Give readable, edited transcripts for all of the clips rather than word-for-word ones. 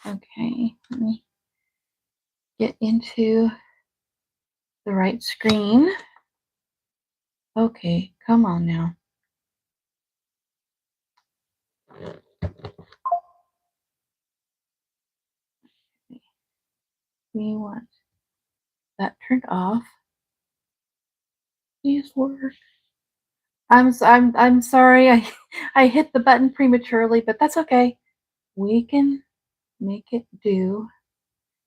Okay, let me get into the right screen. Okay, come on now. We want that turned off. Please work. I'm sorry. I hit the button prematurely, but that's okay. We can make it do.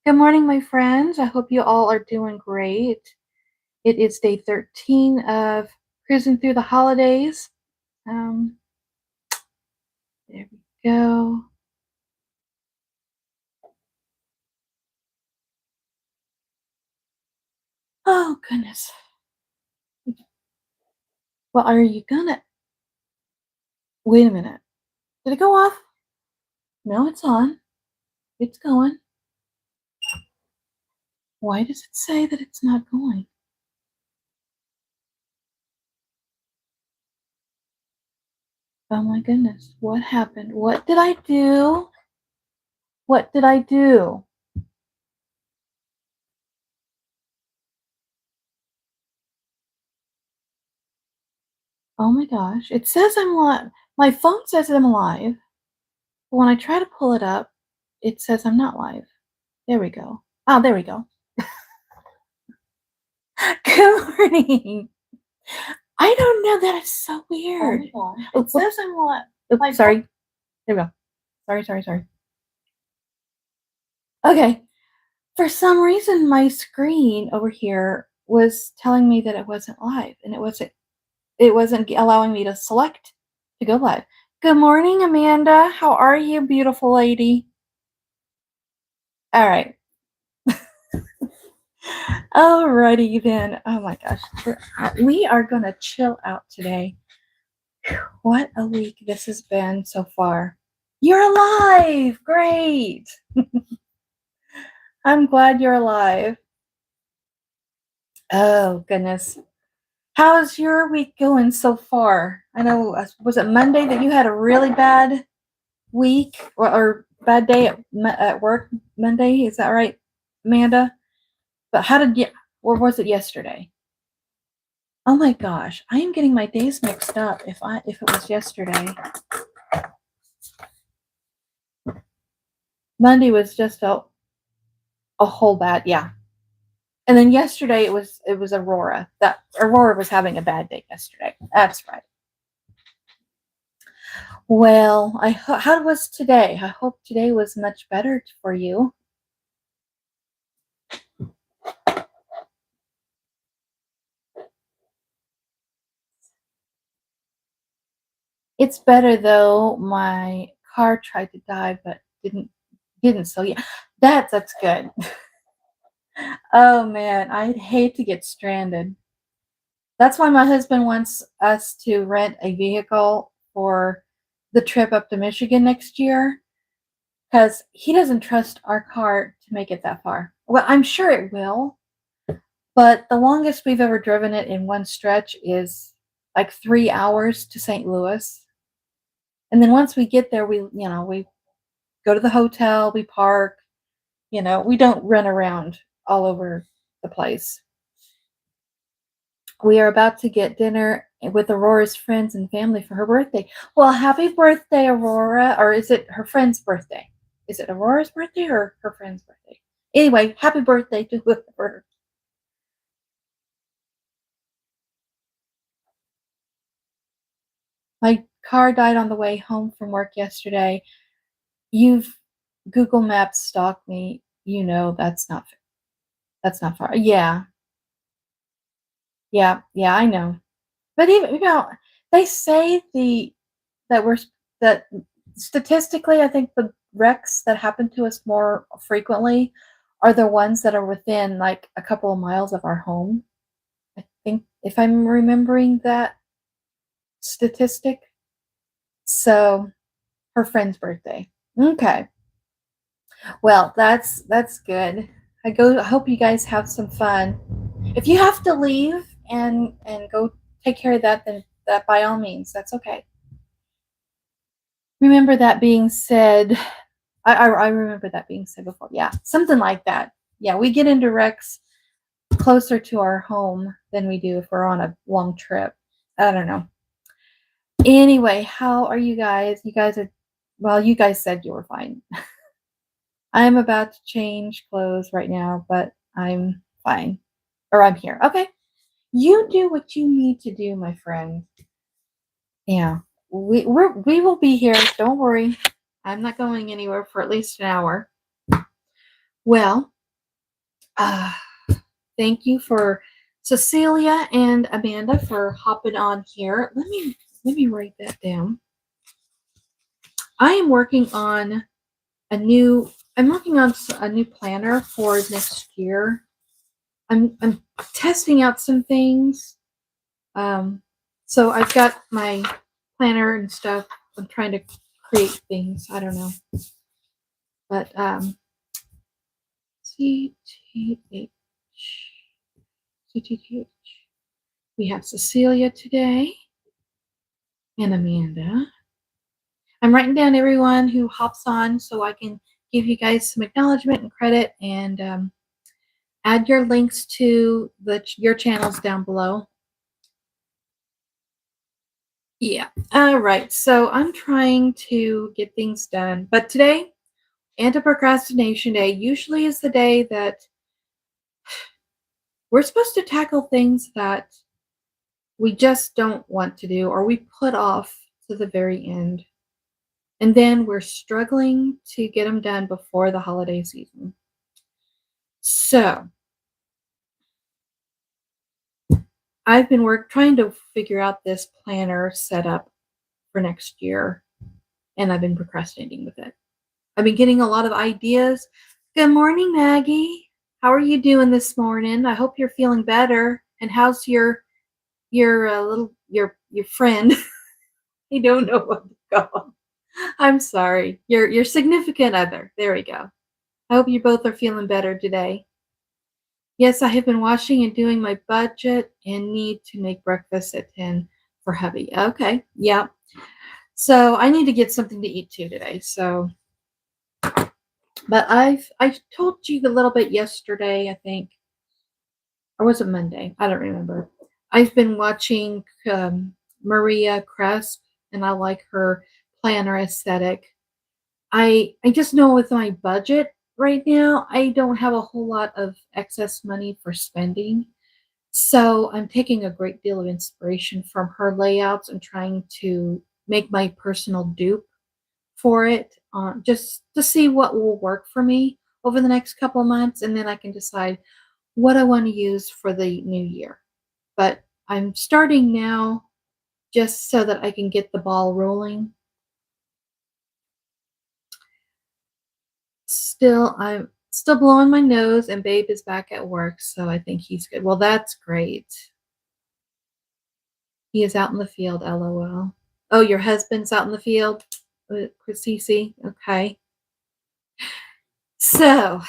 Good morning, my friends. I hope you all are doing great. It is day 13 of cruising through the holidays. Um, there we go. Oh goodness. Well, are you gonna wait a minute? Did it go off? No, it's on. It's going. Why does it say that it's not going? Oh my goodness. What happened? What did I do? What did I do? Oh my gosh. It says I'm live. My phone says I'm live. But when I try to pull it up, it says I'm not live. There we go. Oh, there we go. Good morning. I don't know. That is so weird. It says I'm live. Oops, sorry. There we go. Sorry. Okay. For some reason, my screen over here was telling me that it wasn't live, and it wasn't allowing me to select to go live. Good morning, Amanda. How are you, beautiful lady? All right. Alrighty then. Oh my gosh. We are going to chill out today. What a week this has been so far. You're alive. Great. I'm glad you're alive. Oh, goodness. How's your week going so far? I know, was it Monday that you had a really bad week or bad day at work? Monday, is that right, Amanda? But how did you, or was it yesterday? Oh my gosh, I am getting my days mixed up. If it was yesterday, Monday was just a whole bad, yeah. And then yesterday it was Aurora. That Aurora was having a bad day yesterday. That's right. Well, how was today? I hope today was much better for you. It's better though. My car tried to die, but didn't. So yeah, that's good. Oh man, I'd hate to get stranded. That's why my husband wants us to rent a vehicle for the trip up to Michigan next year because he doesn't trust our car to make it that far. Well, I'm sure it will, but the longest we've ever driven it in one stretch is like 3 hours to St. Louis. And then once we get there, we go to the hotel, we park, we don't run around all over the place. We are about to get dinner with Aurora's friends and family for her birthday. Well, happy birthday, Aurora. Or is it her friend's birthday? Is it Aurora's birthday or her friend's birthday? Anyway, happy birthday to whoever. My car died on the way home from work yesterday. You've Google Maps stalked me. That's not far. Yeah. Yeah, I know. But even they say that statistically, I think the wrecks that happen to us more frequently are the ones that are within like a couple of miles of our home. I think if I'm remembering that statistic. So her friend's birthday. Okay. Well, that's good. I hope you guys have some fun. If you have to leave and go take care of that, then that by all means, that's okay. Remember, that being said, I remember that being said before. Yeah, something like that. Yeah, we get into wrecks closer to our home than we do if we're on a long trip. I don't know. Anyway, how are you guys? You guys are, well, you guys said you were fine. I'm about to change clothes right now, but I'm fine. Or I'm here. Okay. You do what you need to do, my friend. Yeah. We will be here. Don't worry. I'm not going anywhere for at least an hour. Well, uh, thank you for Cecilia and Amanda for hopping on here. Let me write that down. I am working on I'm working on a new planner for next year. I'm testing out some things. Um, so I've got my planner and stuff. I'm trying to create things. I don't know, but CTH, CTTH. We have Cecilia today and Amanda. I'm writing down everyone who hops on so I can give you guys some acknowledgement and credit, and add your links to your channels down below. Yeah. All right. So I'm trying to get things done, but today, Anti-Procrastination Day, usually is the day that we're supposed to tackle things that we just don't want to do or we put off to the very end. And then we're struggling to get them done before the holiday season. So I've been trying to figure out this planner setup for next year, and I've been procrastinating with it. I've been getting a lot of ideas. Good morning, Maggie. How are you doing this morning? I hope you're feeling better. And how's your friend? I don't know what to call. I'm sorry. Your significant other. There we go. I hope you both are feeling better today. Yes, I have been washing and doing my budget and need to make breakfast at 10 for hubby. Okay. Yeah. So I need to get something to eat too today. So, but I told you a little bit yesterday, I think, or was it Monday? I don't remember. I've been watching Maria Cresp, and I like her planner aesthetic. I just know with my budget right now, I don't have a whole lot of excess money for spending. So I'm taking a great deal of inspiration from her layouts and trying to make my personal dupe for it, just to see what will work for me over the next couple of months, and then I can decide what I want to use for the new year. But I'm starting now just so that I can get the ball rolling. I'm still blowing my nose, and Babe is back at work, so I think he's good. Well, that's great. He is out in the field, LOL. Oh, your husband's out in the field, Cece? Okay. So,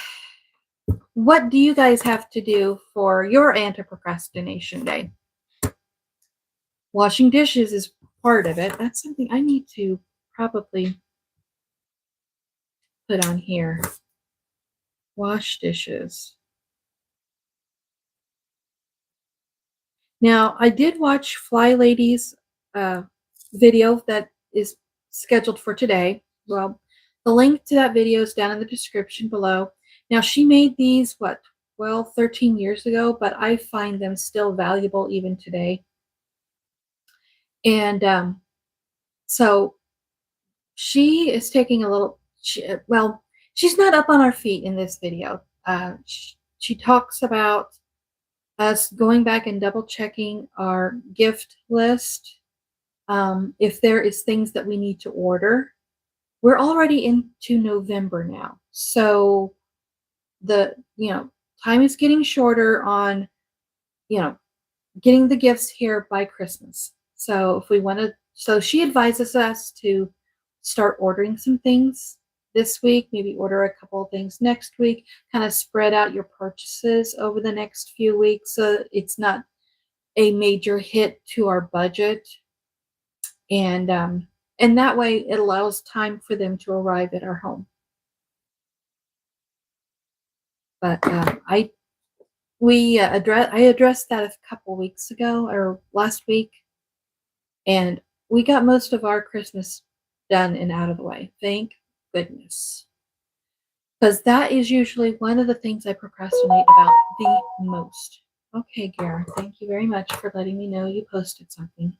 what do you guys have to do for your anti-procrastination day? Washing dishes is part of it. That's something I need to probably put on here. Wash dishes. Now, I did watch FlyLady's video that is scheduled for today. Well, the link to that video is down in the description below. Now, she made these, what, 12, 13 years ago, but I find them still valuable even today. And so she is taking a little, well, she's not up on our feet in this video. She talks about us going back and double checking our gift list. If there is things that we need to order. We're already into November now. So time is getting shorter on, getting the gifts here by Christmas. So so she advises us to start ordering some things this week, maybe order a couple of things next week, kind of spread out your purchases over the next few weeks so it's not a major hit to our budget. And that way it allows time for them to arrive at our home. But I addressed that a couple weeks ago or last week, and we got most of our Christmas done and out of the way. Thank goodness. Because that is usually one of the things I procrastinate about the most. Okay, Gareth, thank you very much for letting me know you posted something.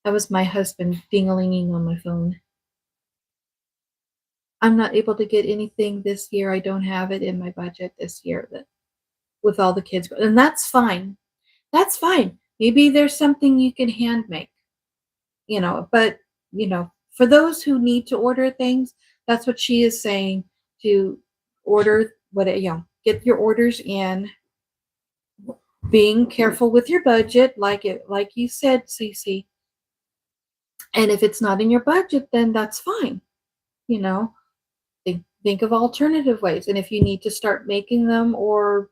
That was my husband ding-a-linging on my phone. I'm not able to get anything this year. I don't have it in my budget this year that with all the kids, and that's fine. That's fine. Maybe there's something you can hand make, but for those who need to order things, that's what she is saying, to order get your orders in, being careful with your budget, like you said, Cece. And if it's not in your budget, then that's fine. You know, think of alternative ways. And if you need to start making them or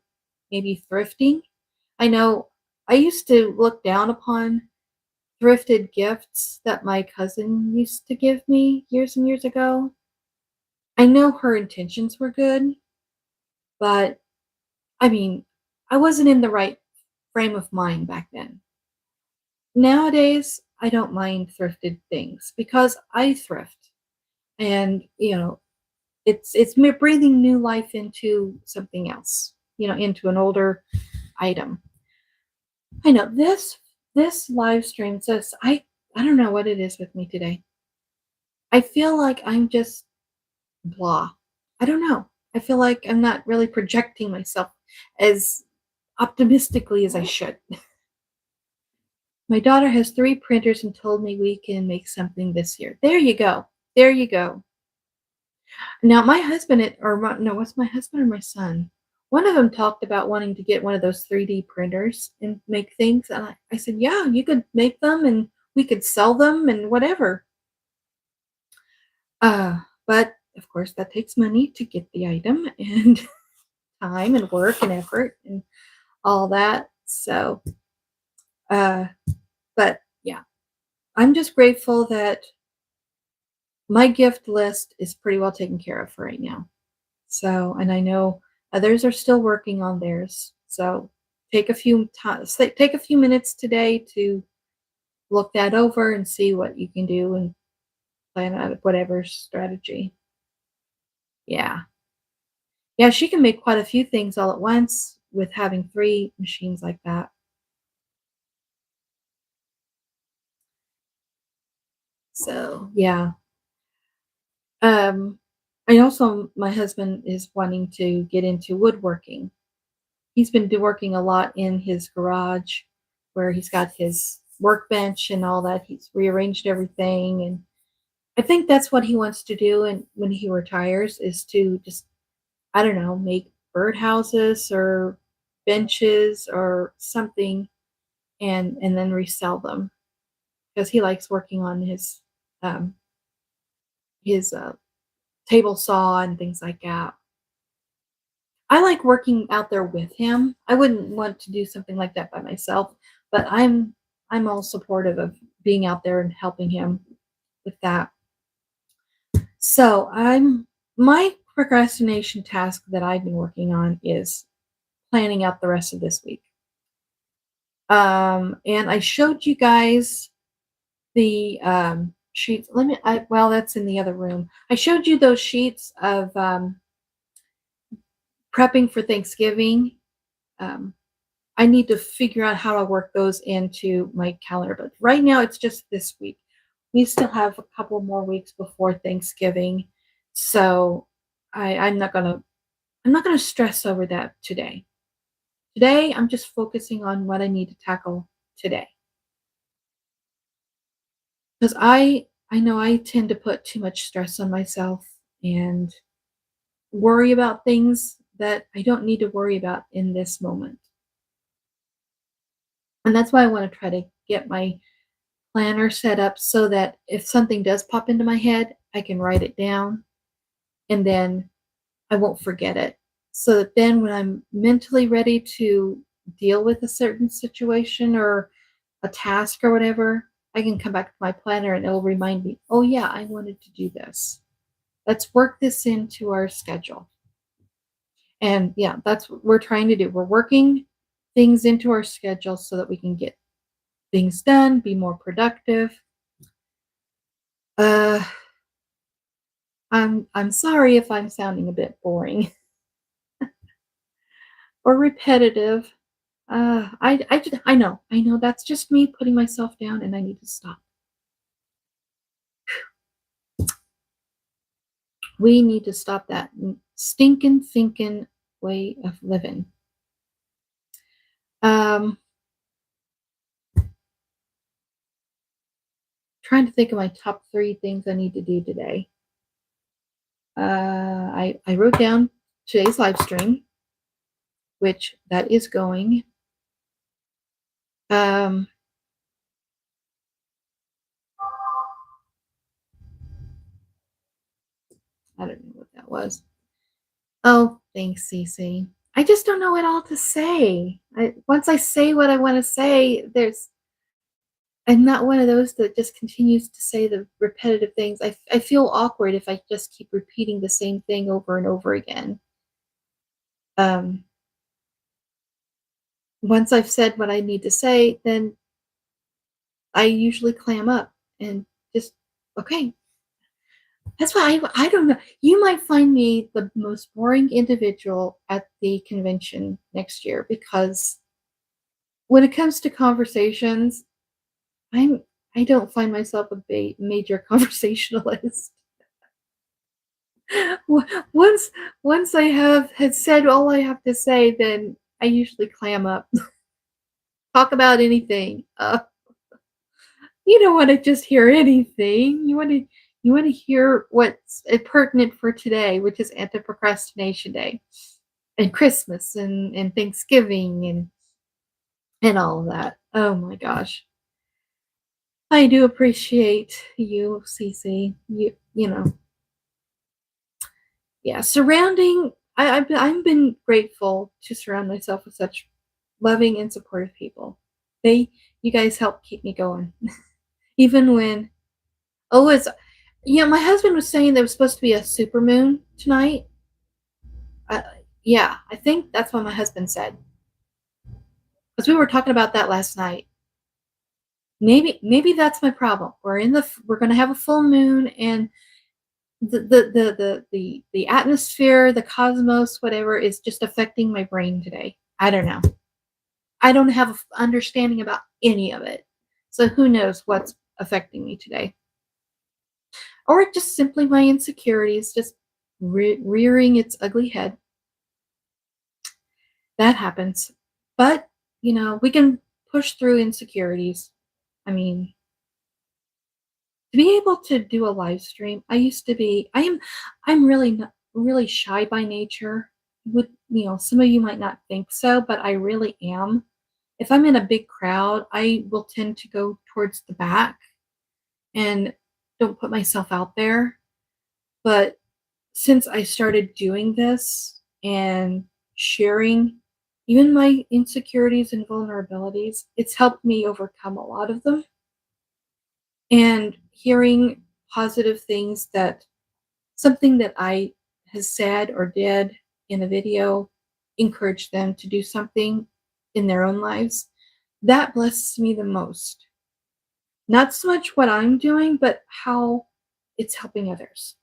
maybe thrifting, I know I used to look down upon thrifted gifts that my cousin used to give me years and years ago. I know her intentions were good, but I mean, I wasn't in the right frame of mind back then. Nowadays, I don't mind thrifted things because I thrift, and it's me breathing new life into something else, into an older item. I know this live stream says I don't know what it is with me today. I feel like I'm just blah. I don't know. I feel like I'm not really projecting myself as optimistically as I should. My daughter has 3 printers and told me we can make something this year. There you go. There you go. Now, my husband, no, what's my husband or my son? One of them talked about wanting to get one of those 3D printers and make things. And I said, yeah, you could make them and we could sell them and whatever. But of course, that takes money to get the item and time and work and effort and all that. So, uh, but yeah, I'm just grateful that my gift list is pretty well taken care of for right now. So, and I know others are still working on theirs. So, take a few minutes today to look that over and see what you can do and plan out whatever strategy. Yeah. Yeah, she can make quite a few things all at once with having 3 machines like that. So, yeah. Um, and also my husband is wanting to get into woodworking. He's been working a lot in his garage where he's got his workbench and all that. He's rearranged everything, and I think that's what he wants to do, and when he retires is to just, I don't know, make birdhouses or benches or something, and then resell them because he likes working on um his table saw and things like that. I like working out there with him. I wouldn't want to do something like that by myself, but I'm all supportive of being out there and helping him with that. So, my procrastination task that I've been working on is planning out the rest of this week. And I showed you guys the sheets. Well, that's in the other room. I showed you those sheets of prepping for Thanksgiving. Um, I need to figure out how to work those into my calendar. But right now, it's just this week. We still have a couple more weeks before Thanksgiving, so I'm not gonna stress over that today. Today, I'm just focusing on what I need to tackle today because I know I tend to put too much stress on myself and worry about things that I don't need to worry about in this moment. And that's why I want to try to get my planner set up so that if something does pop into my head, I can write it down and then I won't forget it. So that then when I'm mentally ready to deal with a certain situation or a task or whatever, I can come back to my planner and it'll remind me, oh, yeah, I wanted to do this. Let's work this into our schedule. And yeah, that's what we're trying to do. We're working things into our schedule so that we can get things done, be more productive. Uh, I'm sorry if I'm sounding a bit boring or repetitive. I know that's just me putting myself down, and I need to stop. We need to stop that stinking thinking way of living. Um, Trying to think of my top 3 things I need to do today. I wrote down today's live stream, which that is going. Um, I don't know what that was. Oh, thanks, Cece. I just don't know what all to say. Once I say what I want to say, I'm not one of those that just continues to say the repetitive things. I feel awkward if I just keep repeating the same thing over and over again. Um, Once I've said what I need to say, then I usually clam up and just, okay. That's why I don't know. You might find me the most boring individual at the convention next year because when it comes to conversations, I'm I don't find myself a major conversationalist. once once I have had said all I have to say, then I usually clam up. Talk about anything. You don't want to just hear anything. You want to hear what's pertinent for today, which is Anti-Procrastination Day and Christmas and Thanksgiving and all of that. Oh my gosh. I do appreciate you, Cece. You know, yeah, surrounding I've been grateful to surround myself with such loving and supportive people. They you guys help keep me going. Even when it's my husband was saying there was supposed to be a super moon tonight. Uh, yeah, I think that's what my husband said because we were talking about that last night. Maybe that's my problem. We're gonna have a full moon, and the atmosphere, the cosmos, whatever, is just affecting my brain today. I don't know. I don't have an understanding about any of it. So who knows what's affecting me today? Or just simply my insecurities just rearing its ugly head. That happens. But, we can push through insecurities. I mean, to be able to do a live stream, I'm really not really shy by nature. Some of you might not think so, but I really am. If I'm in a big crowd, I will tend to go towards the back and don't put myself out there. But since I started doing this and sharing even my insecurities and vulnerabilities, it's helped me overcome a lot of them. And hearing positive things that something that I has said or did in a video encourage them to do something in their own lives, that blesses me the most. Not so much what I'm doing, but how it's helping others.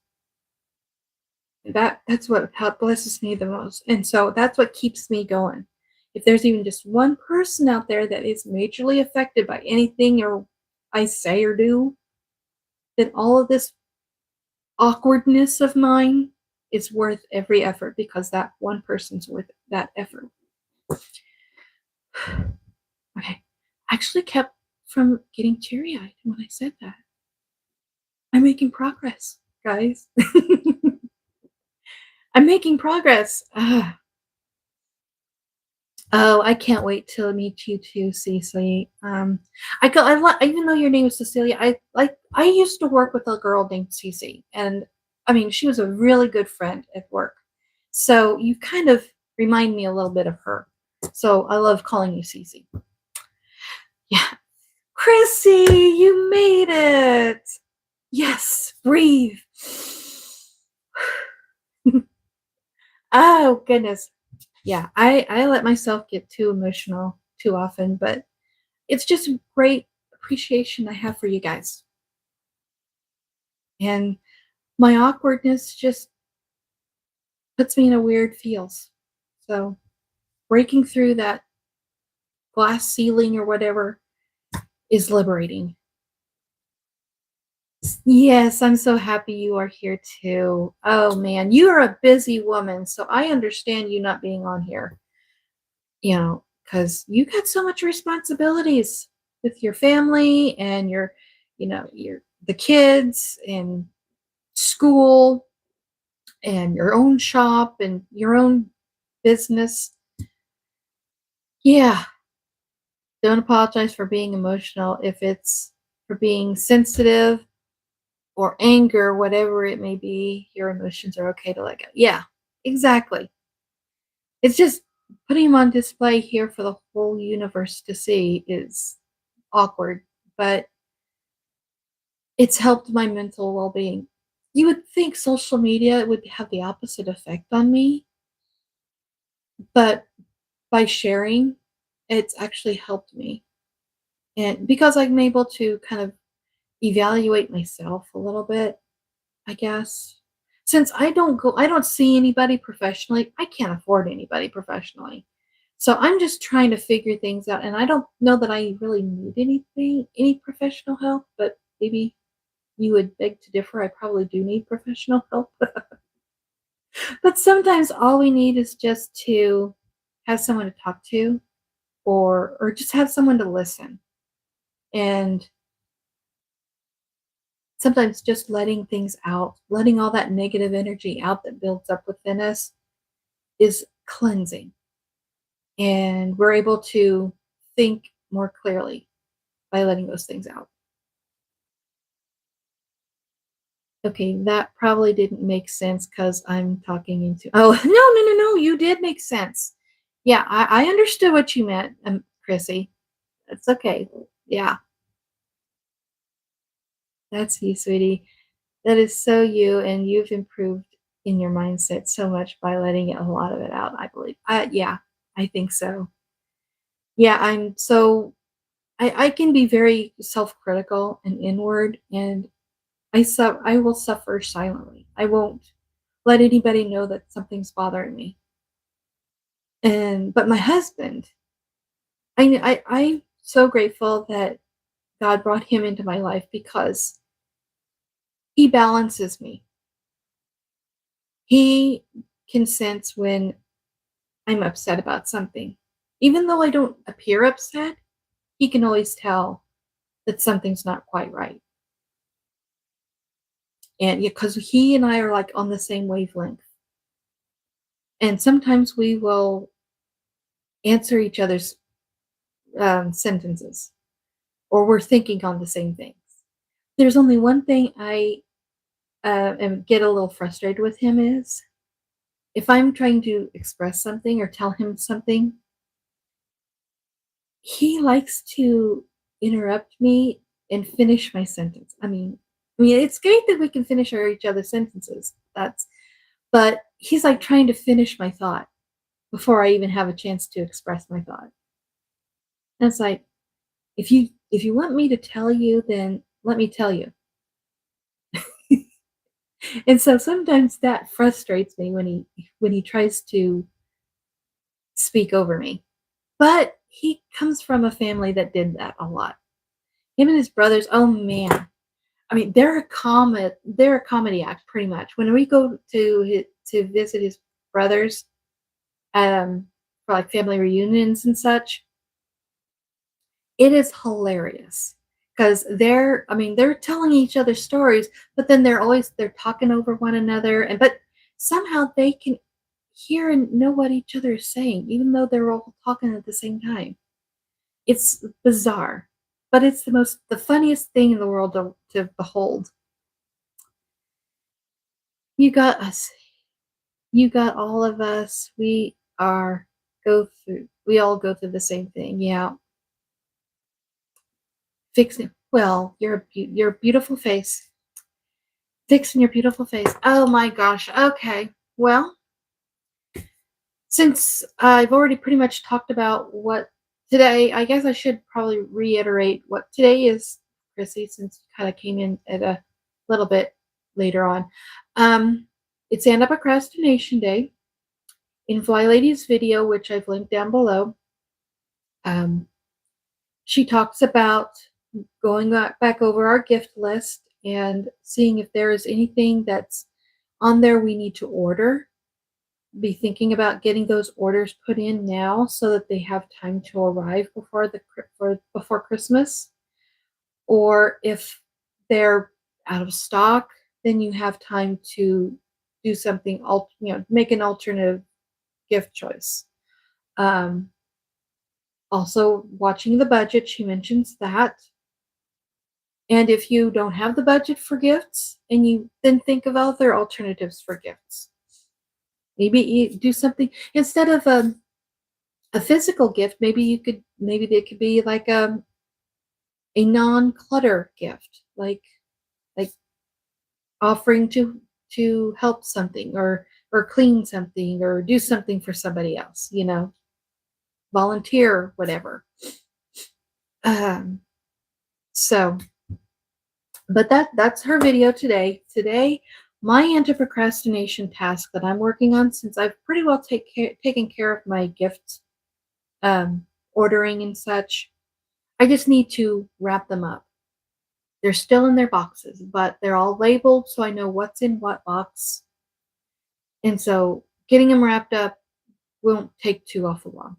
That's what blesses me the most. And so that's what keeps me going. If there's even just one person out there that is majorly affected by anything or I say or do, then all of this awkwardness of mine is worth every effort because that one person's worth that effort. Okay. I actually kept from getting teary-eyed when I said that. I'm making progress, guys. I'm making progress. Oh, I can't wait to meet you too, Cecily. Even though your name is Cecilia, I used to work with a girl named Cece, and I mean, she was a really good friend at work. So you kind of remind me a little bit of her. So I love calling you Cece. Yeah, Chrissy, you made it. Yes, breathe. Oh, goodness. Yeah, I let myself get too emotional too often, but it's just a great appreciation I have for you guys. And my awkwardness just puts me in a weird feels. So breaking through that glass ceiling or whatever is liberating. Yes, I'm so happy you are here too. Oh man, you are a busy woman, so I understand you not being on here, because you got so much responsibilities with your family and your the kids and school and your own shop and your own business. Yeah, don't apologize for being emotional if it's for being sensitive or anger, whatever it may be, your emotions are okay to let go. Yeah, exactly. It's just putting them on display here for the whole universe to see is awkward, but it's helped my mental well being. You would think social media would have the opposite effect on me, but by sharing, it's actually helped me. And because I'm able to kind of evaluate myself a little bit, I guess. Since I don't see anybody professionally, I can't afford anybody professionally. So I'm just trying to figure things out, and I don't know that I really need any professional help, but maybe you would beg to differ. I probably do need professional help. But sometimes all we need is just to have someone to talk to or just have someone to listen. And sometimes just letting things out, letting all that negative energy out that builds up within us is cleansing. And we're able to think more clearly by letting those things out. Okay, that probably didn't make sense because I'm talking into. Oh, no, no, no, no, you did make sense. Yeah, I understood what you meant, Chrissy. It's okay. Yeah, that's you, sweetie. That is so you, and you've improved in your mindset so much by letting a lot of it out, I believe. Yeah, I think so. Yeah, I can be very self-critical and inward, and I will suffer silently. I won't let anybody know that something's bothering me. And but my husband, I'm so grateful that God brought him into my life because he balances me. He can sense when I'm upset about something. Even though I don't appear upset, he can always tell that something's not quite right. And because he and I are like on the same wavelength. And sometimes we will answer each other's sentences, or we're thinking on the same things. There's only one thing I get a little frustrated with him is if I'm trying to express something or tell him something, he likes to interrupt me and finish my sentence. I mean, it's great that we can finish each other's sentences. But he's like trying to finish my thought before I even have a chance to express my thought. And it's like, if you want me to tell you, then let me tell you. And so sometimes that frustrates me when he tries to speak over me. But he comes from a family that did that a lot. Him and his brothers, oh man. I mean, they're a comedy act pretty much. When we go to visit his brothers, for like family reunions and such, it is hilarious because they're telling each other stories, but then they're talking over one another, and but somehow they can hear and know what each other is saying, even though they're all talking at the same time. It's bizarre, but it's the funniest thing in the world to behold. You got us. You got all of us. We all go through the same thing. Yeah. Fixing well, your beautiful face. Fixing your beautiful face. Oh my gosh. Okay. Well, Since I've already pretty much talked about what today, I guess I should probably reiterate what today is, Chrissy, since you kind of came in at a little bit later on. Um, it's Anti-Procrastination Day. In FlyLady's video, which I've linked down below, um, she talks about going back over our gift list and seeing if there is anything that's on there we need to order. Be thinking about getting those orders put in now so that they have time to arrive before Christmas. Or if they're out of stock, then you have time to do something, make an alternative gift choice. Um, Also, watching the budget, she mentions that. And if you don't have the budget for gifts, and you then think of other alternatives for gifts. Maybe you do something instead of a physical gift. Maybe they could be like a non-clutter gift, like offering to help something or clean something or do something for somebody else. Volunteer, whatever. Um, so but that's her video today. Today, my anti-procrastination task that I'm working on, since I've pretty well taken care of my gift um, ordering and such, I just need to wrap them up. They're still in their boxes, but they're all labeled so I know what's in what box. And so getting them wrapped up won't take too awful long.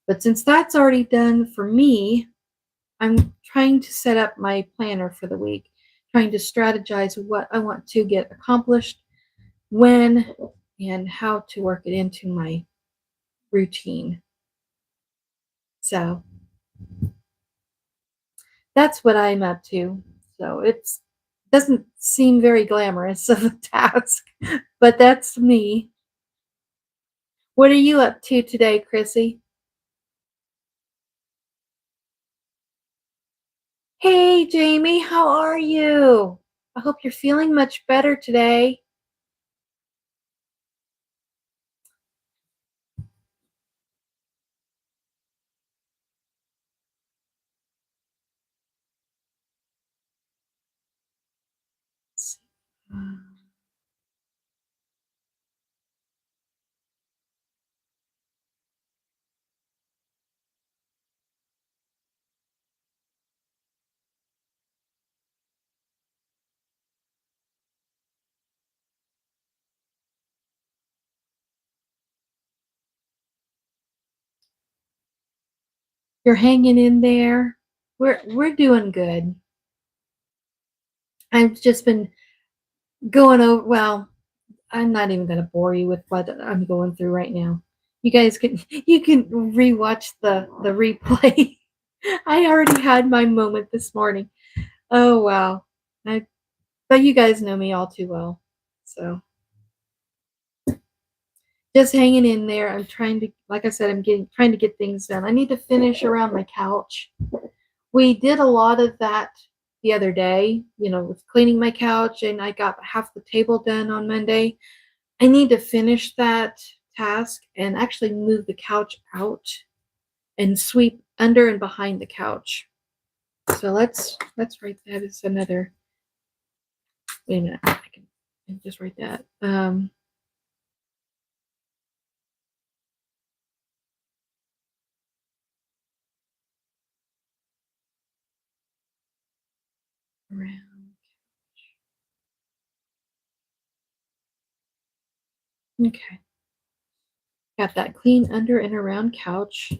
But since that's already done for me, I'm trying to set up my planner for the week, trying to strategize what I want to get accomplished, when, and how to work it into my routine. So that's what I'm up to. So it doesn't seem very glamorous of a task, but that's me. What are you up to today, Chrissy? Hey, Jamie, how are you? I hope you're feeling much better today. You're hanging in there. We're doing good. I've just been going over, well, I'm not even going to bore you with what I'm going through right now. You can rewatch the replay. I already had my moment this morning. Oh wow. I But you guys know me all too well. So just hanging in there. I'm trying to, like I said, trying to get things done. I need to finish around my couch. We did a lot of that the other day, with cleaning my couch, and I got half the table done on Monday. I need to finish that task and actually move the couch out and sweep under and behind the couch. So let's write that as another. Wait a minute, I can just write that. Around. Okay, got that clean under and around couch.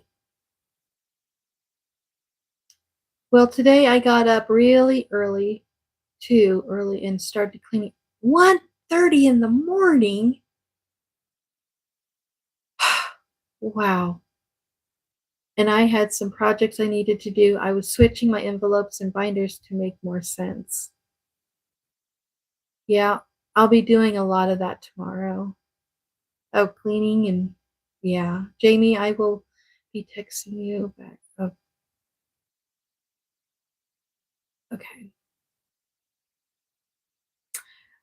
Well, today I got up really early, too early, and started cleaning. 1:30 in the morning. Wow. And I had some projects I needed to do. I was switching my envelopes and binders to make more sense. Yeah, I'll be doing a lot of that tomorrow. Oh, cleaning and yeah. Jamie, I will be texting you back. Oh, okay.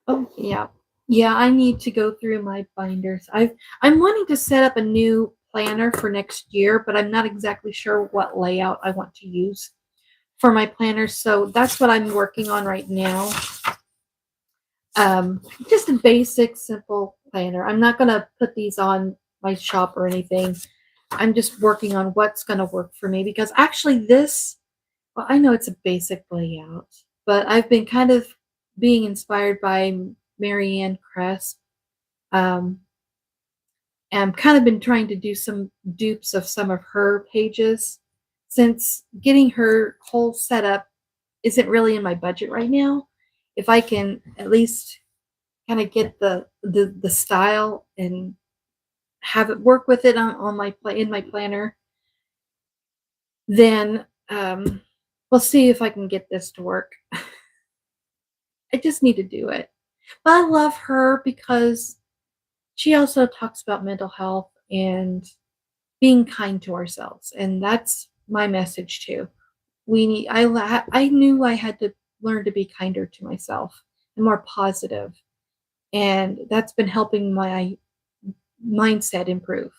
Oh, yeah. Yeah, I need to go through my binders. I'm wanting to set up a new planner for next year, but I'm not exactly sure what layout I want to use for my planner. So that's what I'm working on right now. Just a basic, simple planner. I'm not going to put these on my shop or anything. I'm just working on what's going to work for me because actually this, well, I know it's a basic layout, but I've been kind of being inspired by Marianne Crest. Um, and I've kind of been trying to do some dupes of some of her pages since getting her whole setup isn't really in my budget right now. If I can at least kind of get the style and have it work with it on my in my planner, then we'll see if I can get this to work. I just need to do it. But I love her because she also talks about mental health and being kind to ourselves, and that's my message too. We need. I knew I had to learn to be kinder to myself and more positive, and that's been helping my mindset improve.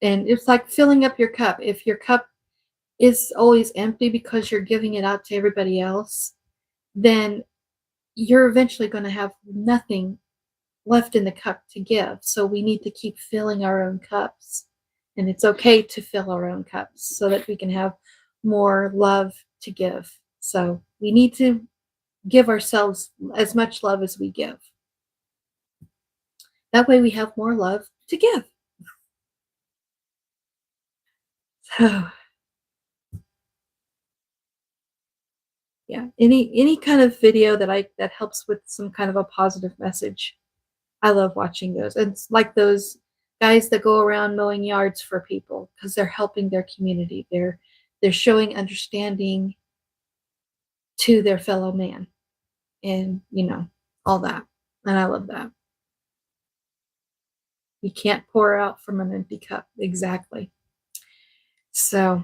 And it's like filling up your cup. If your cup is always empty because you're giving it out to everybody else, then you're eventually going to have nothing left in the cup to give. So we need to keep filling our own cups. And it's okay to fill our own cups so that we can have more love to give. So we need to give ourselves as much love as we give. That way we have more love to give. So yeah, any kind of video that helps with some kind of a positive message. I love watching those. And it's like those guys that go around mowing yards for people because they're helping their community. They're showing understanding to their fellow man and all that. And I love that. You can't pour out from an empty cup. Exactly. So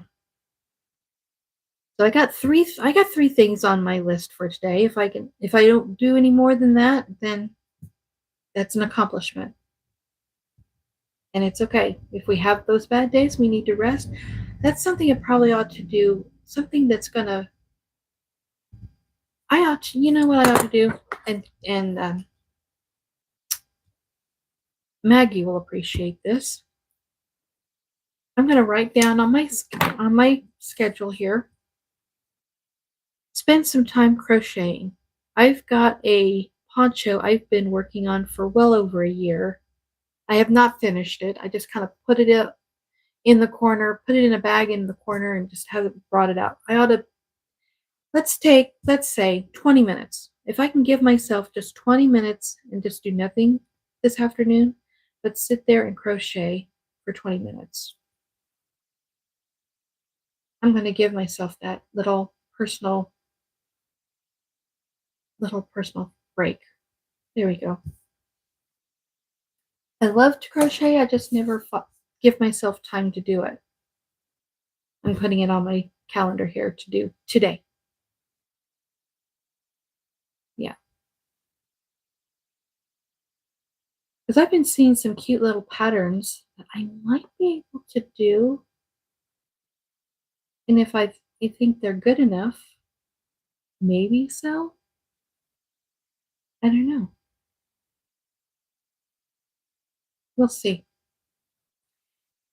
I got three things on my list for today. If I don't do any more than that, then that's an accomplishment. And it's okay. If we have those bad days, we need to rest. That's something I probably ought to do. Something that's gonna I ought to, you know what I ought to do? And Maggie will appreciate this. I'm gonna write down on my schedule here. Spend some time crocheting. I've got a poncho I've been working on for well over a year. I have not finished it. I just kind of put it up in the corner, put it in a bag in the corner, and just haven't brought it out. I ought to let's say 20 minutes. If I can give myself just 20 minutes and just do nothing this afternoon, let's sit there and crochet for 20 minutes. I'm going to give myself that little personal break. There we go. I love to crochet. I just never give myself time to do it. I'm putting it on my calendar here to do today. Yeah. Because I've been seeing some cute little patterns that I might be able to do. And if I think they're good enough, maybe so. I don't know. We'll see.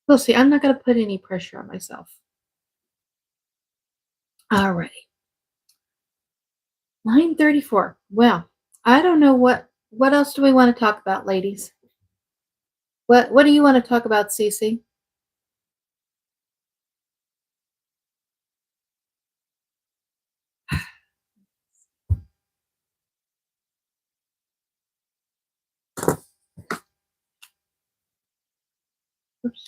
We'll see. I'm not going to put any pressure on myself. All right. 9:34. Well, I don't know what else do we want to talk about, ladies? What do you want to talk about, Cece? Oops.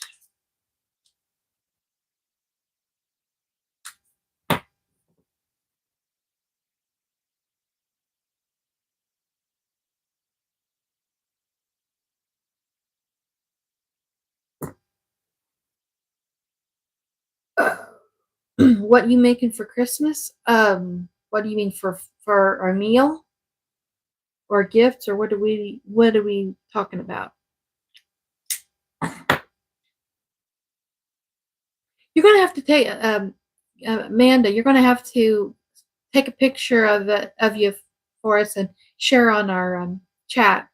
What you making for Christmas? What do you mean for our meal? or gifts, or what are we talking about? You're gonna have to take Amanda. You're gonna have to take a picture of you for us and share on our chat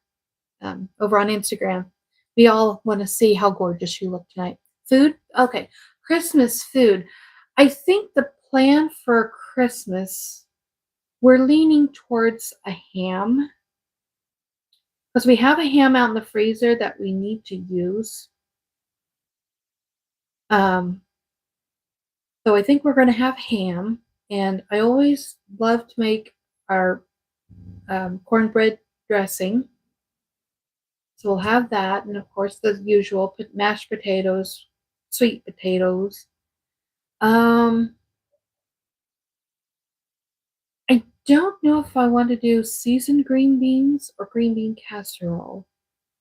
over on Instagram. We all want to see how gorgeous you look tonight. Food? Okay. Christmas food. I think the plan for Christmas, we're leaning towards a ham because we have a ham out in the freezer that we need to use. Um, so I think we're going to have ham. And I always love to make our cornbread dressing. So we'll have that. And of course, the usual mashed potatoes, sweet potatoes. Um, I don't know if I want to do seasoned green beans or green bean casserole.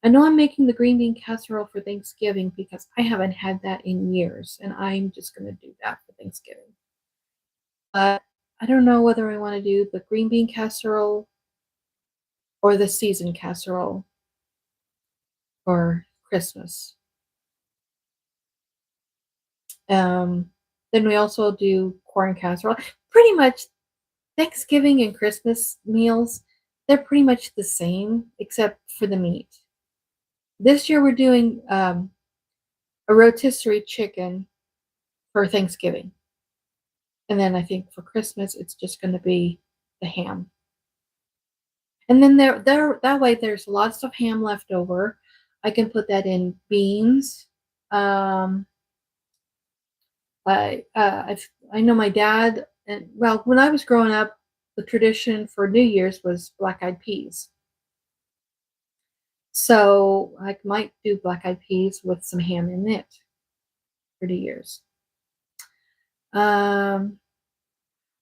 I know I'm making the green bean casserole for Thanksgiving because I haven't had that in years, and I'm just going to do that for Thanksgiving. But I don't know whether I want to do the green bean casserole or the seasoned casserole for Christmas. Um, then we also do corn casserole. Pretty much Thanksgiving and Christmas meals, they're pretty much the same except for the meat. This year we're doing a rotisserie chicken for Thanksgiving. And then I think for Christmas it's just going to be the ham. And then there that way there's lots of ham left over. I can put that in beans. Um, I know my dad, and well, when I was growing up, the tradition for New Year's was black eyed peas. So I might do black eyed peas with some ham in it for New Year's. Um,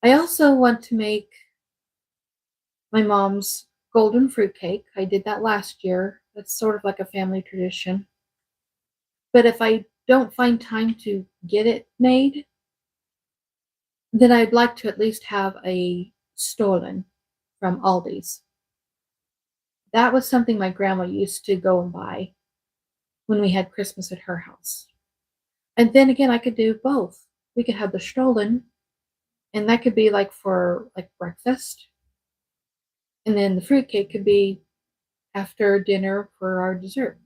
I also want to make my mom's golden fruit cake. I did that last year. That's sort of like a family tradition. But if I don't find time to get it made, then I'd like to at least have a Stollen from Aldi's. That was something my grandma used to go and buy when we had Christmas at her house. And then again, I could do both. We could have the Stollen, and that could be like for like breakfast, and then the fruitcake could be after dinner for our dessert.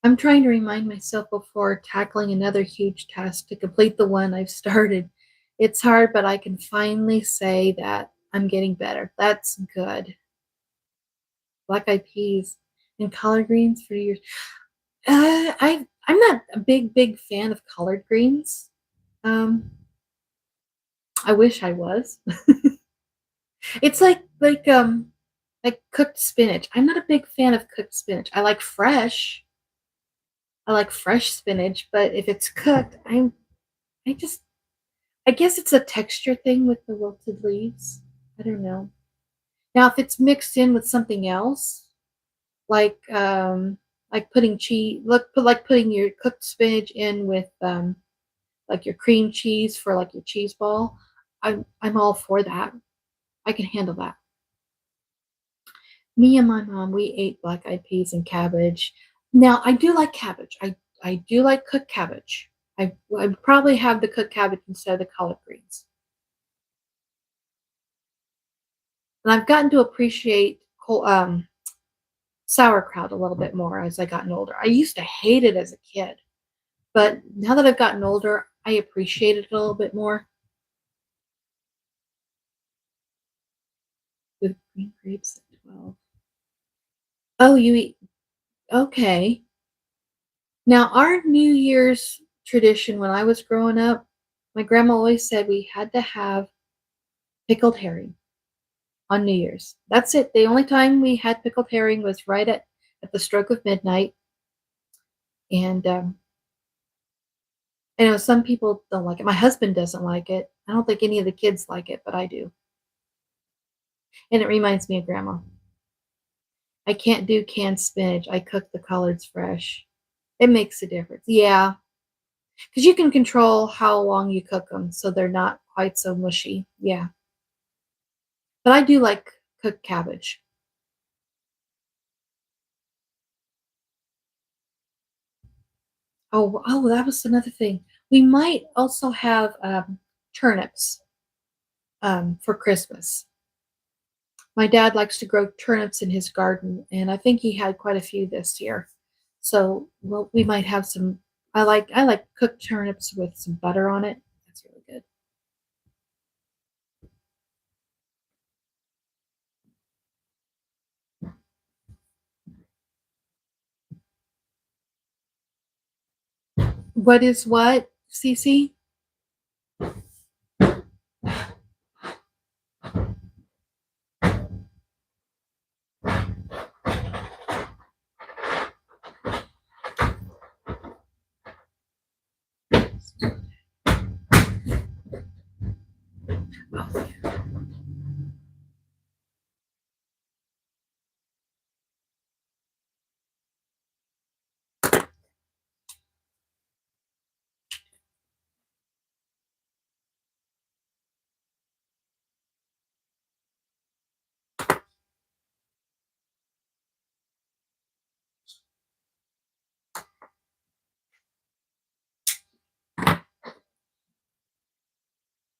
I'm trying to remind myself before tackling another huge task to complete the one I've started. It's hard, but I can finally say that I'm getting better. That's good. Black eyed peas and collard greens for years. I'm not a big fan of collard greens. Um, I wish I was. It's like cooked spinach. I'm not a big fan of cooked spinach. I like fresh. I like fresh spinach, but if it's cooked, I just I guess it's a texture thing with the wilted leaves. I don't know. Now, if it's mixed in with something else, like putting cheese, like putting your cooked spinach in with like your cream cheese for like your cheese ball, I'm all for that. I can handle that. Me and my mom, we ate black eyed peas and cabbage. Now, I do like cabbage. I do like cooked cabbage. I probably have the cooked cabbage instead of the collard greens. And I've gotten to appreciate sauerkraut a little bit more as I gotten older. I used to hate it as a kid, but now that I've gotten older, I appreciate it a little bit more. With green grapes at 12. Oh, you eat, okay. Now, our New Year's tradition when I was growing up, my grandma always said we had to have pickled herring on New Year's. That's it. The only time we had pickled herring was right at the stroke of midnight. And I know some people don't like it. My husband doesn't like it. I don't think any of the kids like it, but I do. And it reminds me of grandma. I can't do canned spinach. I cook the collards fresh. It makes a difference. Yeah, because you can control how long you cook them so they're not quite so mushy. Yeah. But I do like cooked cabbage. Oh, that was another thing. We might also have turnips for Christmas. My dad likes to grow turnips in his garden, and I think he had quite a few this year. So, well, we might have some. I like cooked turnips with some butter on it. That's really good. What is what, Cece?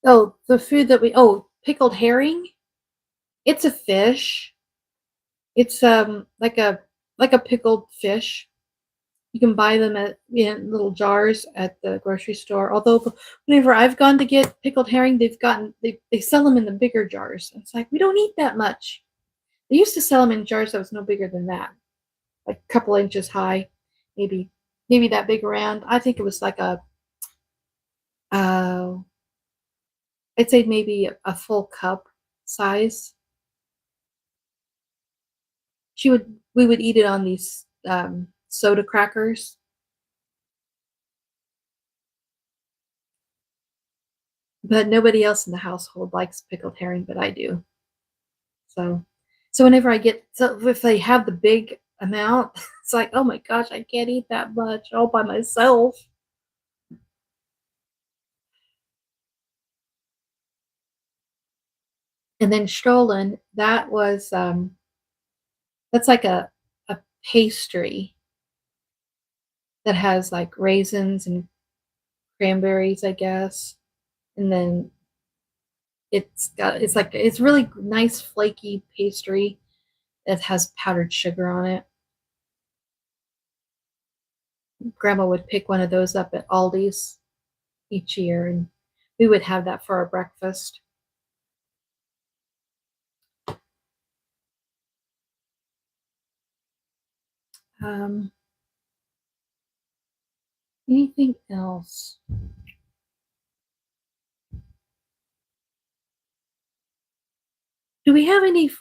Oh, the food that we pickled herring. It's a fish. It's like a pickled fish. You can buy them in little jars at the grocery store. Although whenever I've gone to get pickled herring, they sell them in the bigger jars. It's like we don't eat that much. They used to sell them in jars that was no bigger than that, like a couple inches high, maybe maybe that big around. I think it was like uh, I'd say maybe a full cup size. We would eat it on these soda crackers, but nobody else in the household likes pickled herring, but I do. So, so whenever if they have the big amount, it's like, oh my gosh, I can't eat that much all by myself. And then Stollen, that's like a pastry that has like raisins and cranberries, I guess. And then it's really nice flaky pastry that has powdered sugar on it. Grandma would pick one of those up at Aldi's each year, and we would have that for our breakfast. Um, Anything else? Do we have any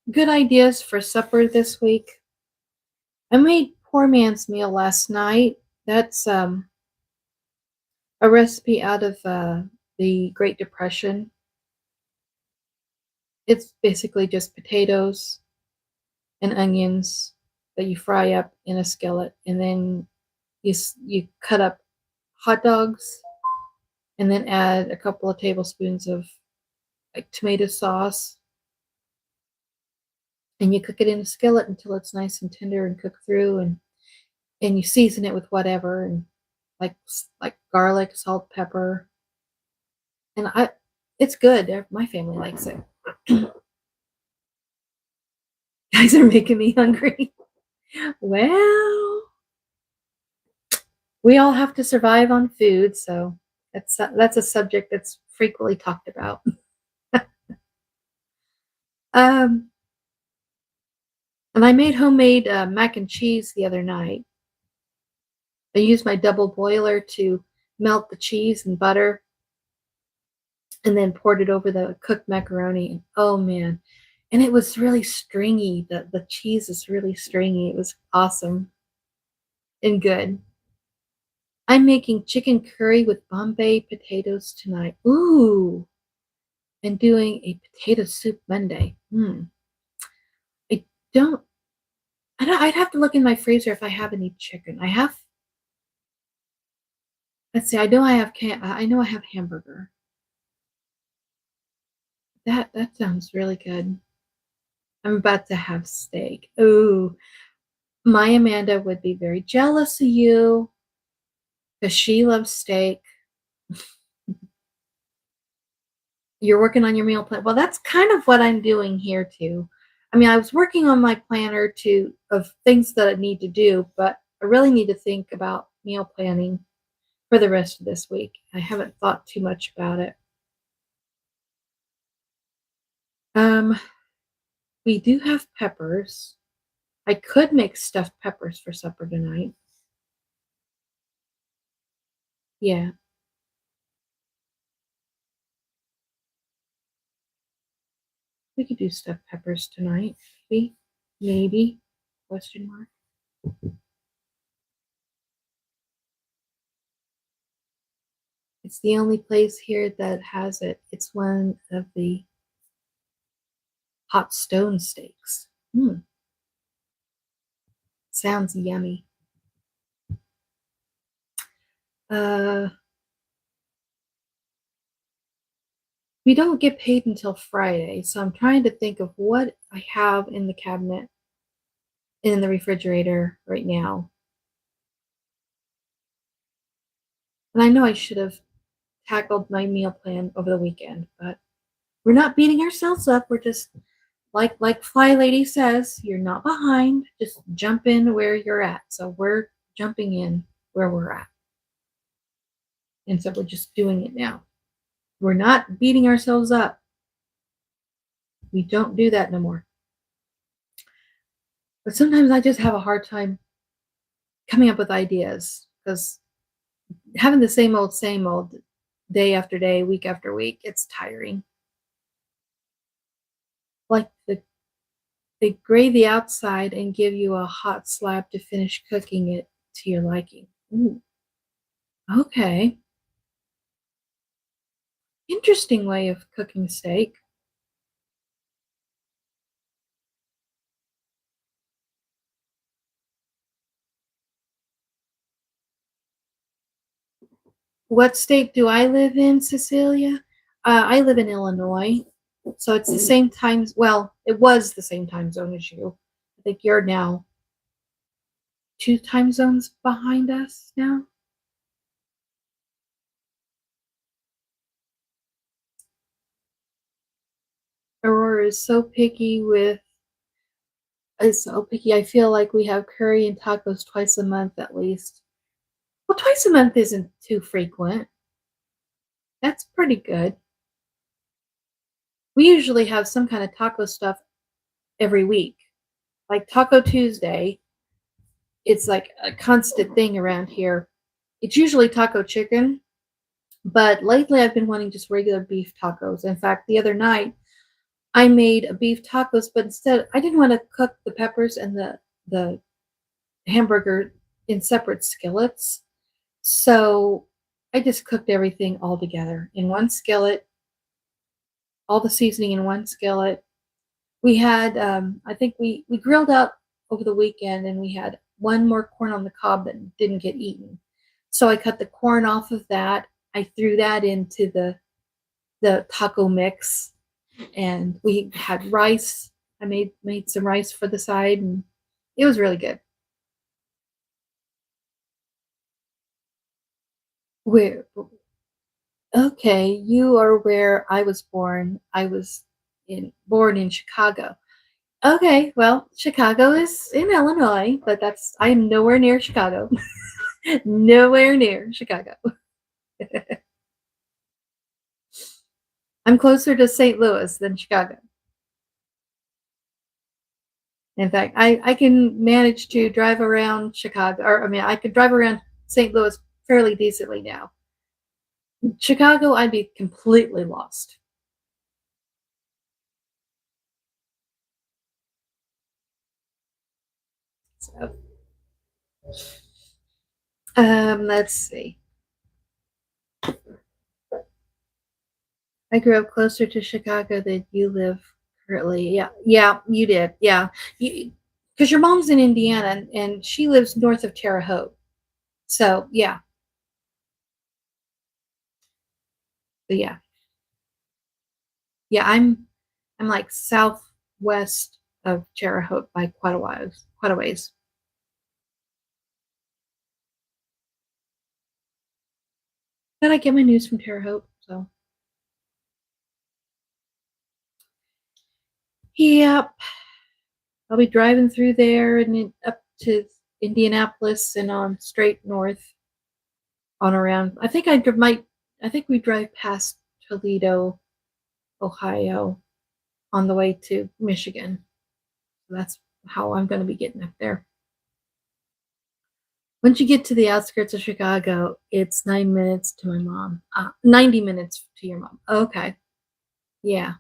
good ideas for supper this week? I made poor man's meal last night. That's a recipe out of the Great Depression. It's basically just potatoes and onions that you fry up in a skillet, and then you cut up hot dogs, and then add a couple of tablespoons of like tomato sauce, and you cook it in a skillet until it's nice and tender and cooked through, and you season it with whatever, and like garlic, salt, pepper, and I it's good. My family likes it. Guys are making me hungry. Well, we all have to survive on food, so that's a subject that's frequently talked about. Um, and I made homemade mac and cheese the other night. I used my double boiler to melt the cheese and butter, and then poured it over the cooked macaroni. And oh man, and it was really stringy. The cheese is really stringy. It was awesome and good. I'm making chicken curry with Bombay potatoes tonight. Ooh, and doing a potato soup Monday. I don't. I don't. I'd have to look in my freezer if I have any chicken. I have. Let's see. I know I have. I know I have hamburger. That sounds really good. I'm about to have steak. Ooh, my Amanda would be very jealous of you because she loves steak. You're working on your meal plan. Well, that's kind of what I'm doing here too. I mean, I was working on my planner to of things that I need to do, but I really need to think about meal planning for the rest of this week. I haven't thought too much about it. Um, we do have peppers. I could make stuffed peppers for supper tonight. Yeah, we could do stuffed peppers tonight. Maybe, maybe. Question mark. It's the only place here that has it. It's one of the hot stone steaks. Sounds yummy. Uh, we don't get paid until Friday, so I'm trying to think of what I have in the cabinet in the refrigerator right now. And I know I should have tackled my meal plan over the weekend, but we're not beating ourselves up. We're just like FlyLady says, you're not behind. Just jump in where you're at. So we're jumping in where we're at. And so we're just doing it now. We're not beating ourselves up. We don't do that no more. But sometimes I just have a hard time coming up with ideas because having the same old day after day, week after week, it's tiring. Like they grate the outside and give you a hot slab to finish cooking it to your liking. Ooh, okay. Interesting way of cooking steak. What state do I live in, Cecilia? I live in Illinois, so it's the same time. Well, it was the same time zone as you. I think you're now two time zones behind us now. Aurora is so picky. I feel like we have curry and tacos twice a month at least. Well, twice a month isn't too frequent. That's pretty good. We usually have some kind of taco stuff every week. Like Taco Tuesday, it's like a constant thing around here. It's usually taco chicken, but lately I've been wanting just regular beef tacos. In fact, the other night I made a beef tacos, but instead I didn't want to cook the peppers and the hamburger in separate skillets. So I just cooked everything all together in one skillet, all the seasoning in one skillet. We had, I think we grilled out over the weekend and we had one more corn on the cob that didn't get eaten. So I cut the corn off of that. I threw that into the taco mix and we had rice. I made some rice for the side and it was really good. Where Okay, you are where I was born. I was born in Chicago. Okay, well, Chicago is in Illinois, but I'm nowhere near Chicago. Nowhere near Chicago. I'm closer to St. Louis than Chicago. In fact, I can manage to drive around Chicago, or I mean, I could drive around St. Louis fairly decently now. Chicago, I'd be completely lost. So, let's see. I grew up closer to Chicago than you live currently. Yeah, yeah, you did. Yeah, because your mom's in Indiana and she lives north of Terre Haute. So yeah, yeah, yeah. I'm like southwest of Terre Haute by quite a ways. But I get my news from Terre Haute, so yep. I'll be driving through there and then up to Indianapolis and on straight north on around. I think we drive past Toledo, Ohio on the way to Michigan. So that's how I'm going to be getting up there. Once you get to the outskirts of Chicago, it's 9 minutes to my mom. 90 minutes to your mom. Okay. Yeah.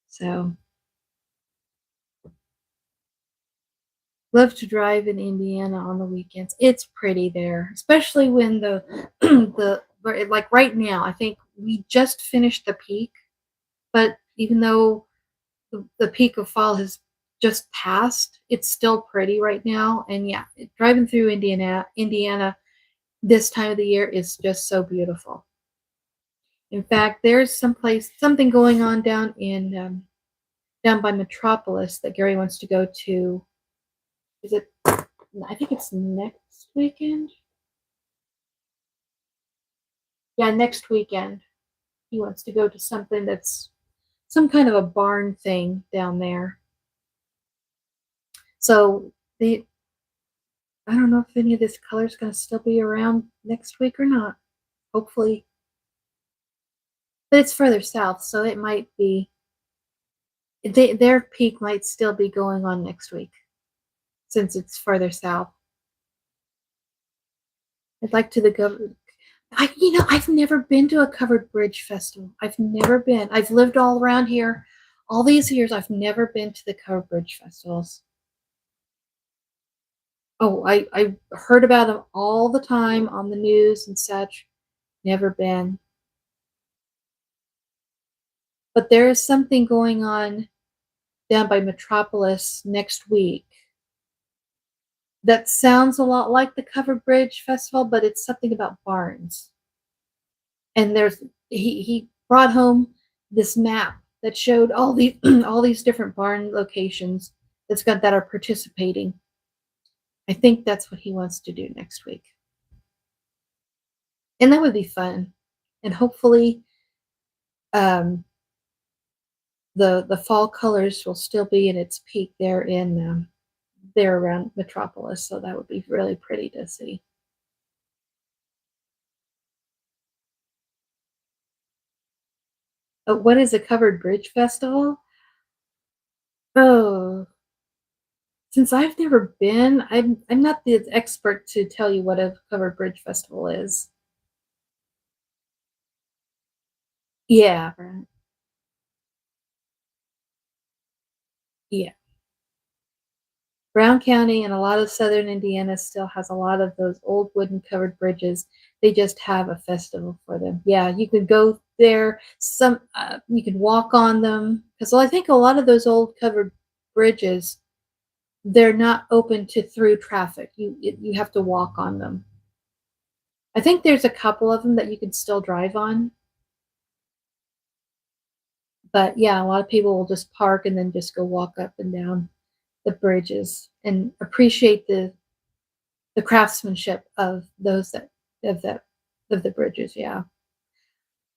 So love to drive in Indiana on the weekends. It's pretty there, especially when like right now. I think we just finished the peak, but even though the peak of fall has just passed, it's still pretty right now. And yeah, driving through Indiana this time of the year is just so beautiful. In fact, there's something going on down by Metropolis that Gary wants to go to. Is it? I think it's next weekend. Yeah, next weekend. He wants to go to something that's some kind of a barn thing down there. So the I don't know if any of this color is going to still be around next week or not. Hopefully, but it's further south, so it might be. Their peak might still be going on next week, since it's further south. I'd like to the gov. I've never been to a covered bridge festival. I've never been. I've lived all around here, all these years. I've never been to the covered bridge festivals. Oh, I heard about them all the time on the news and such. Never been. But there is something going on down by Metropolis next week that sounds a lot like the Covered Bridge Festival, but it's something about barns. And he brought home this map that showed all these all these different barn locations that are participating. I think that's what he wants to do next week, and that would be fun. And hopefully, um, the fall colors will still be in its peak there around Metropolis. So that would be really pretty to see. What is a covered bridge festival? Oh, since I've never been, I'm not the expert to tell you what a covered bridge festival is. Yeah, right. Yeah. Brown County and a lot of southern Indiana still has a lot of those old wooden covered bridges. They just have a festival for them. Yeah, you could go there. You could walk on them because I think a lot of those old covered bridges they're not open to through traffic. You have to walk on them. I think there's a couple of them that you can still drive on, but yeah, a lot of people will just park and then just go walk up and down the bridges and appreciate the craftsmanship of those that of the of the bridges. Yeah.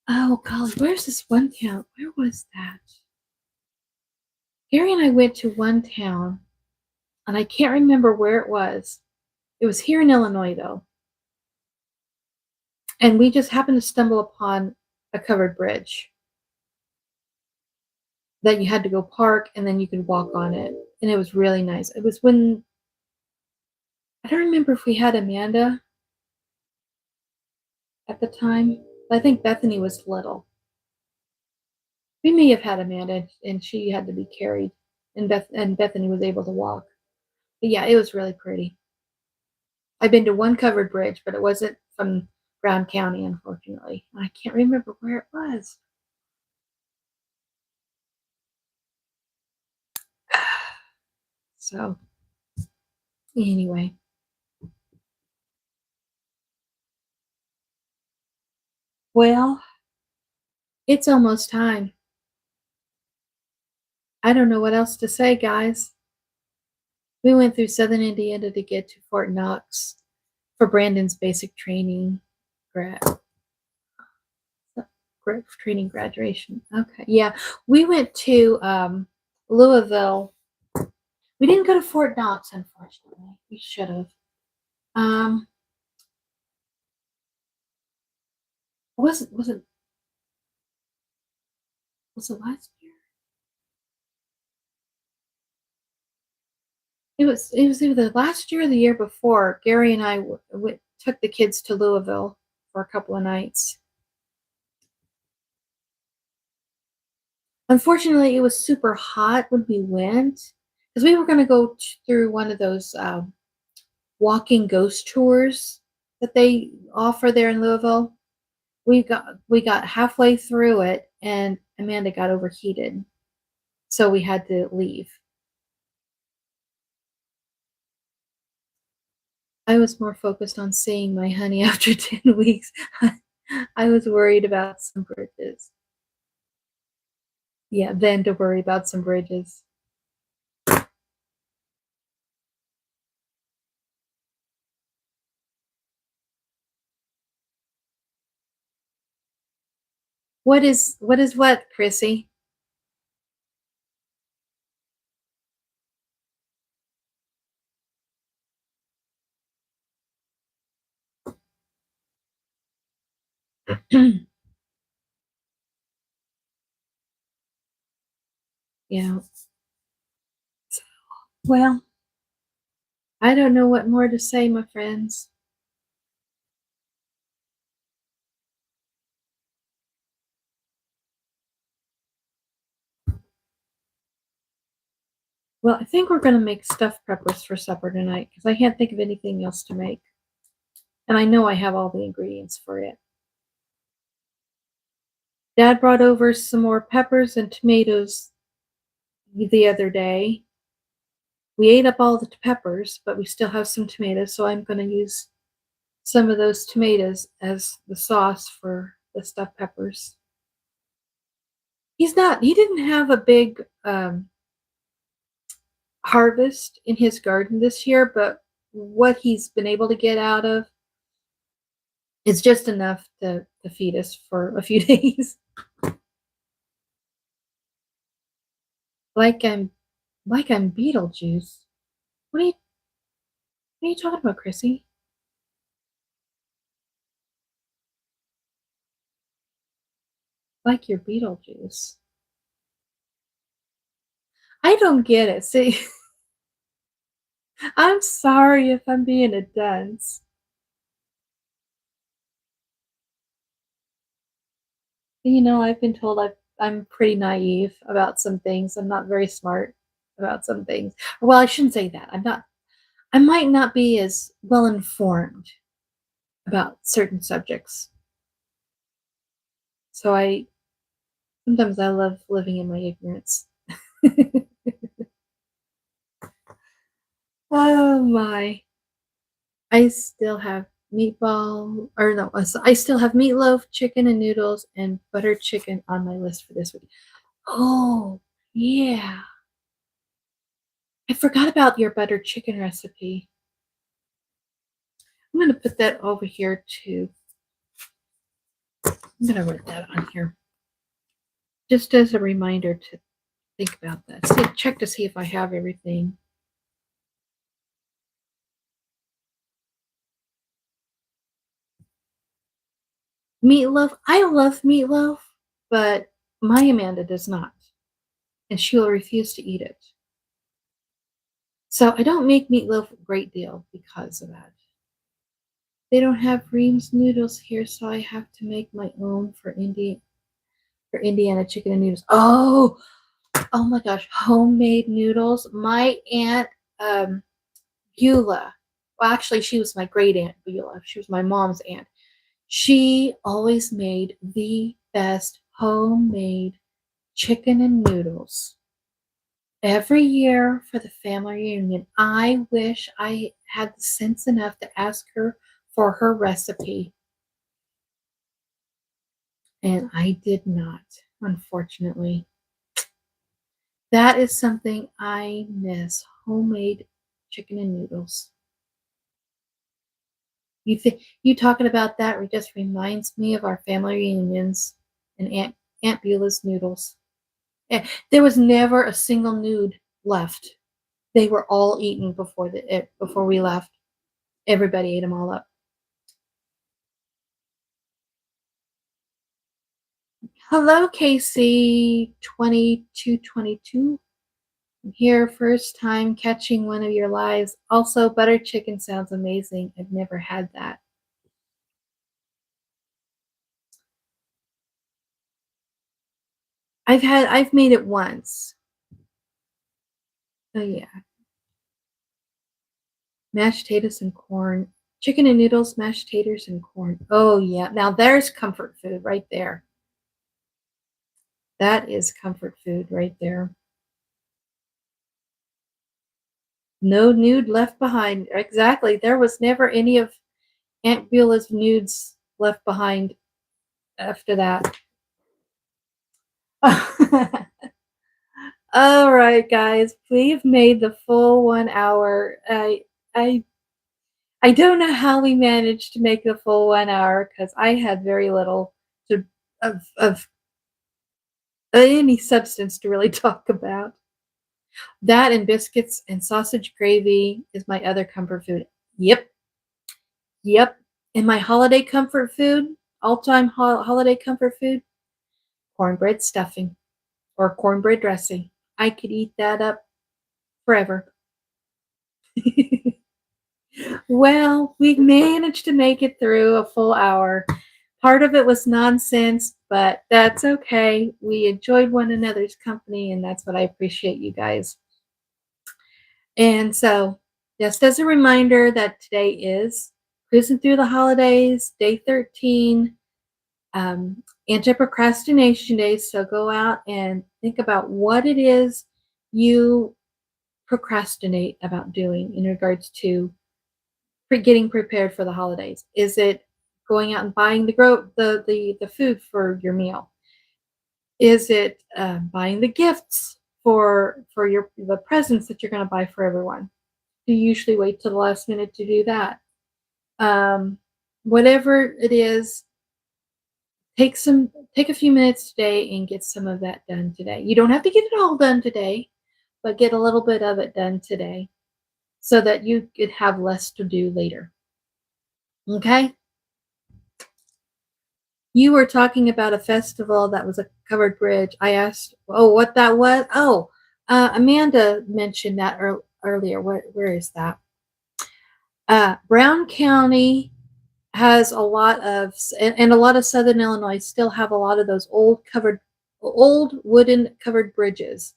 Oh golly, where's this one town? Where was that? Gary and I went to one town, and I can't remember where it was. It was here in Illinois though, and we just happened to stumble upon a covered bridge that you had to go park and then you could walk on it, and it was really nice. It was when I don't remember if we had Amanda at the time. But I think Bethany was little. We may have had Amanda, and she had to be carried, and Bethany was able to walk. But yeah, it was really pretty. I've been to one covered bridge, but it wasn't from Brown County, unfortunately. I can't remember where it was. So anyway, well, it's almost time. I don't know what else to say, guys. We went through Southern Indiana to get to Fort Knox for Brandon's basic training grad training graduation. Okay, yeah, we went to Louisville. We didn't go to Fort Knox, unfortunately. We should have. Um, was it last year? It was either last year or the year before. Gary and I took the kids to Louisville for a couple of nights. Unfortunately, it was super hot when we went because we were going to go through one of those walking ghost tours that they offer there in Louisville. We got halfway through it, and Amanda got overheated, so we had to leave. I was more focused on seeing my honey after 10 weeks. I was worried about some bridges. Yeah, than to worry about some bridges. What, Chrissy? Yeah. Well, I don't know what more to say, my friends. Well, I think we're going to make stuffed peppers for supper tonight because I can't think of anything else to make. And I know I have all the ingredients for it. Dad brought over some more peppers and tomatoes the other day. We ate up all the peppers, but we still have some tomatoes, so I'm going to use some of those tomatoes as the sauce for the stuffed peppers. He didn't have a big harvest in his garden this year, but what he's been able to get out of is just enough to feed us for a few days. like I'm like I'm Beetlejuice. What are you talking about, Chrissy? Like your Beetlejuice. I don't get it. See, I'm sorry if I'm being a dunce. I've been told I'm pretty naive about some things. I'm not very smart about some things. Well, I shouldn't say that. I might not be as well informed about certain subjects. So I sometimes I love living in my ignorance. Oh my. I still have meatball, or no, I still have meatloaf, chicken and noodles, and buttered chicken on my list for this week. Oh, yeah. I forgot about your buttered chicken recipe. I'm going to put that over here too. I'm going to write that on here just as a reminder to think about that. Check to see if I have everything. Meatloaf. I love meatloaf, but my Amanda does not, and she will refuse to eat it. So I don't make meatloaf a great deal because of that. They don't have Ream's noodles here, so I have to make my own for Indiana chicken and noodles. Oh my gosh, homemade noodles. My aunt Beulah. Well, actually, she was my great aunt Beulah. She was my mom's aunt. She always made the best homemade chicken and noodles every year for the family reunion. I wish I had the sense enough to ask her for her recipe, and I did not, unfortunately. That is something I miss, homemade chicken and noodles. You talking about that just reminds me of our family reunions and Aunt Beulah's noodles. There was never a single nude left. They were all eaten before we left. Everybody ate them all up. Hello, Casey 2222. I'm here, first time catching one of your lives. Also, butter chicken sounds amazing. I've never had that. I've made it once. Oh yeah, mashed potatoes and corn, chicken and noodles, mashed potatoes and corn. Oh yeah, now there's comfort food right there. That is comfort food right there. No nude left behind. Exactly. There was never any of Aunt Beulah's nudes left behind after that. All right, guys, we've made the full 1 hour. I I don't know how we managed to make the full 1 hour because I had very little to of any substance to really talk about. That and biscuits and sausage gravy is my other comfort food. Yep, yep. And my holiday comfort food, all-time holiday comfort food, cornbread stuffing or cornbread dressing. I could eat that up forever. Well, we managed to make it through a full hour. Part of it was nonsense, but that's okay. We enjoyed one another's company, and that's what I appreciate, you guys. And so, just as a reminder that today is Cruising Through the Holidays, day 13, Anti-Procrastination Day. So go out and think about what it is you procrastinate about doing in regards to getting prepared for the holidays. Is it going out and buying the food for your meal? Is it buying the gifts for your the presents that you're going to buy for everyone? Do you usually wait till the last minute to do that? Um, Whatever it is, take a few minutes today and get some of that done today. You don't have to get it all done today, but get a little bit of it done today so that you could have less to do later. Okay? You were talking about a festival that was a covered bridge. I asked, oh, what that was? Oh, Amanda mentioned that earlier. Where is that? Brown County has a lot of, and a lot of Southern Illinois still have a lot of those old wooden covered bridges.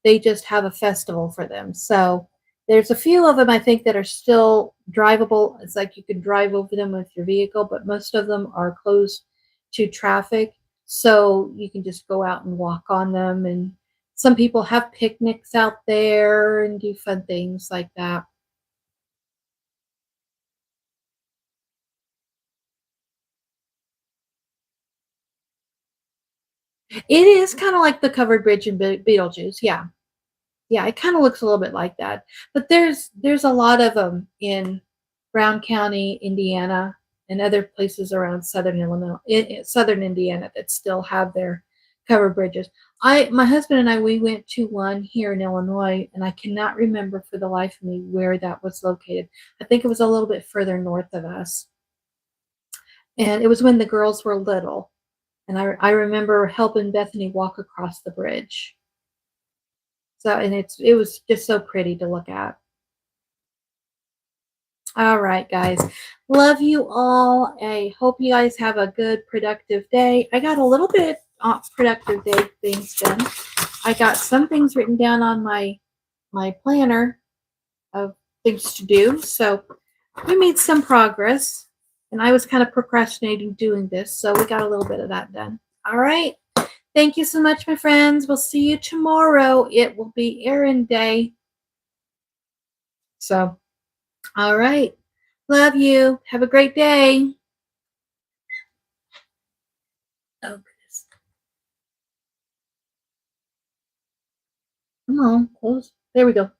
They just have a festival for them. So there's a few of them I think that are still drivable. It's like you could drive over them with your vehicle, but most of them are closed to traffic. So you can just go out and walk on them. And some people have picnics out there and do fun things like that. It is kind of like the covered bridge in Beetlejuice. Yeah. Yeah, it kind of looks a little bit like that. But there's a lot of them in Brown County, Indiana, and other places around southern Illinois, southern Indiana that still have their covered bridges. My husband and I, we went to one here in Illinois, and I cannot remember for the life of me where that was located. I think it was a little bit further north of us, and it was when the girls were little. And I remember helping Bethany walk across the bridge. So, and it was just so pretty to look at. All right, guys. Love you all. I hope you guys have a good, productive day. I got a little bit productive day things done. I got some things written down on my planner of things to do. So we made some progress, and I was kind of procrastinating doing this. So we got a little bit of that done. All right. Thank you so much, my friends. We'll see you tomorrow. It will be errand day. So, all right. Love you. Have a great day. Oh, goodness. on, close. There we go.